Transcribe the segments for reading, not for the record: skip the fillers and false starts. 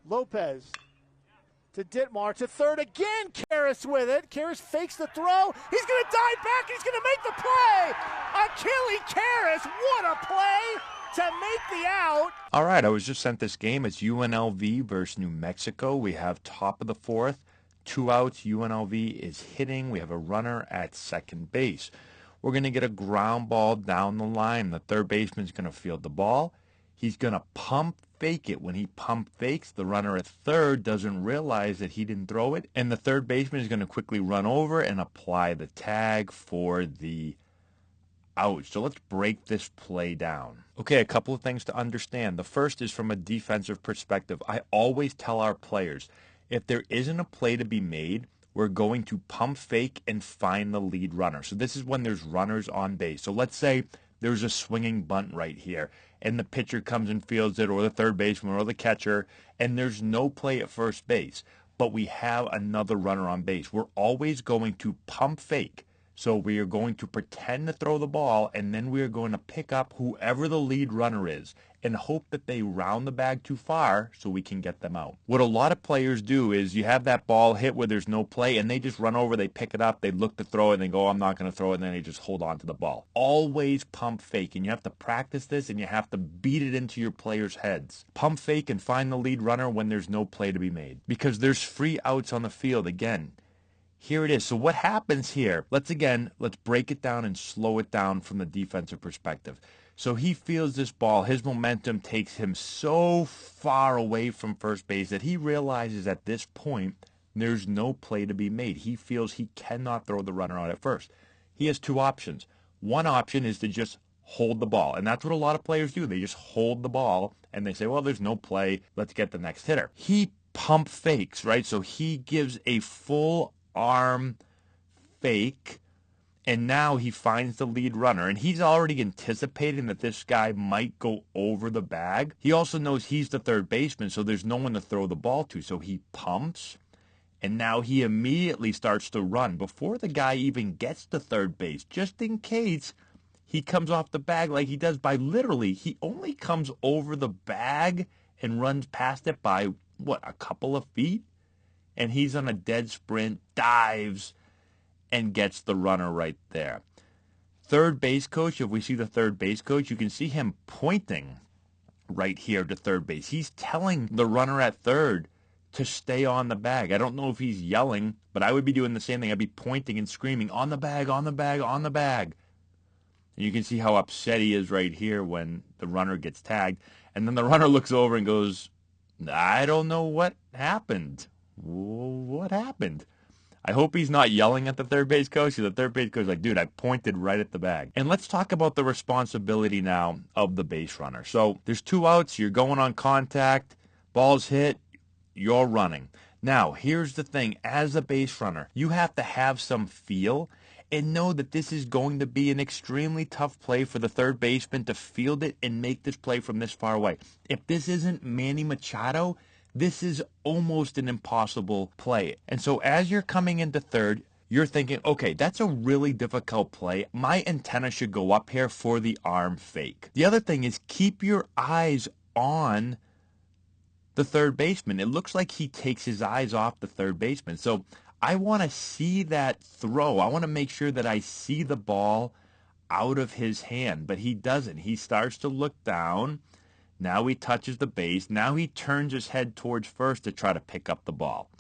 Lopez to Ditmar to third again. Karras with it. Karras fakes the throw. He's going to dive back. He's going to make the play. Achille Karras, what a play to make the out. All right, I was just sent this game. It's UNLV versus New Mexico. We have top of the fourth, 2 outs. UNLV is hitting. We have a runner at second base. We're going to get a ground ball down the line. The third baseman's going to field the ball. He's going to pump fake it. When he pump fakes, the runner at third doesn't realize that he didn't throw it, and the third baseman is going to quickly run over and apply the tag for the out. So let's break this play down. Okay, a couple of things to understand. The first is from a defensive perspective. I always tell our players, if there isn't a play to be made, we're going to pump fake and find the lead runner. So this is when there's runners on base. So let's say there's a swinging bunt right here, and the pitcher comes and fields it, or the third baseman, or the catcher, and there's no play at first base, but we have another runner on base. We're always going to pump fake. So we are going to pretend to throw the ball, and then we are going to pick up whoever the lead runner is and hope that they round the bag too far so we can get them out. What a lot of players do is you have that ball hit where there's no play, and they just run over, they pick it up, they look to throw it, and they go, I'm not going to throw it, and then they just hold on to the ball. Always pump fake, and you have to practice this, and you have to beat it into your players' heads. Pump fake and find the lead runner when there's no play to be made, because there's free outs on the field. Again, here it is. So what happens here? Let's break it down and slow it down from the defensive perspective. So he feels this ball. His momentum takes him so far away from first base that he realizes at this point there's no play to be made. He feels he cannot throw the runner out at first. He has two options. One option is to just hold the ball, and that's what a lot of players do. They just hold the ball, and they say, well, there's no play. Let's get the next hitter. He pump fakes, right? So he gives a full arm fake, and now he finds the lead runner, and he's already anticipating that this guy might go over the bag. He also knows he's the third baseman, so there's no one to throw the ball to, so he pumps, and now he immediately starts to run before the guy even gets to third base, just in case he comes off the bag like he does by literally, he only comes over the bag and runs past it by, a couple of feet? And he's on a dead sprint, dives, and gets the runner right there. Third base coach, if we see the third base coach, you can see him pointing right here to third base. He's telling the runner at third to stay on the bag. I don't know if he's yelling, but I would be doing the same thing. I'd be pointing and screaming, on the bag, on the bag, on the bag. And you can see how upset he is right here when the runner gets tagged. And then the runner looks over and goes, I don't know what happened. What happened? I hope he's not yelling at the third base coach. The third base coach is like, dude, I pointed right at the bag. And let's talk about the responsibility now of the base runner. So there's 2 outs. You're going on contact. Ball's hit. You're running. Now, here's the thing. As a base runner, you have to have some feel and know that this is going to be an extremely tough play for the third baseman to field it and make this play from this far away. If this isn't Manny Machado, this is almost an impossible play. And so as you're coming into third, you're thinking, okay, that's a really difficult play. My antenna should go up here for the arm fake. The other thing is keep your eyes on the third baseman. It looks like he takes his eyes off the third baseman. So I want to see that throw. I want to make sure that I see the ball out of his hand, but he doesn't. He starts to look down. Now he touches the base. Now he turns his head towards first to try to pick up the ball.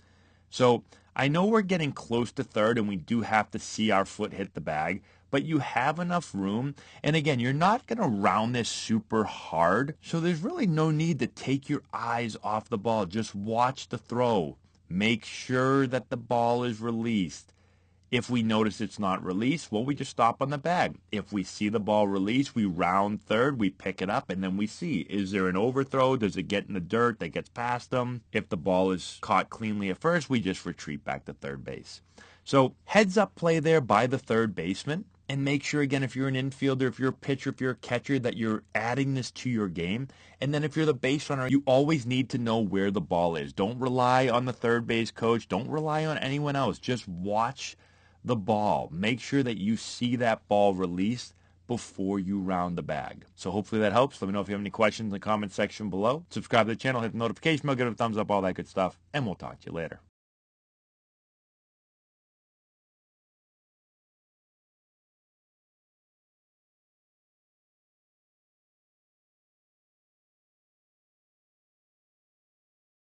So I know we're getting close to third and we do have to see our foot hit the bag, but you have enough room. And again, you're not going to round this super hard. So there's really no need to take your eyes off the ball. Just watch the throw. Make sure that the ball is released. If we notice it's not released, well, we just stop on the bag. If we see the ball released, we round third, we pick it up, and then we see, is there an overthrow? Does it get in the dirt that gets past them? If the ball is caught cleanly at first, we just retreat back to third base. So heads up play there by the third baseman. And make sure, again, if you're an infielder, if you're a pitcher, if you're a catcher, that you're adding this to your game. And then if you're the base runner, you always need to know where the ball is. Don't rely on the third base coach. Don't rely on anyone else. Just watch the ball. Make sure that you see that ball released before you round the bag. So hopefully that helps. Let me know if you have any questions in the comment section below. Subscribe to the channel, hit the notification bell, give it a thumbs up, all that good stuff, and we'll talk to you later.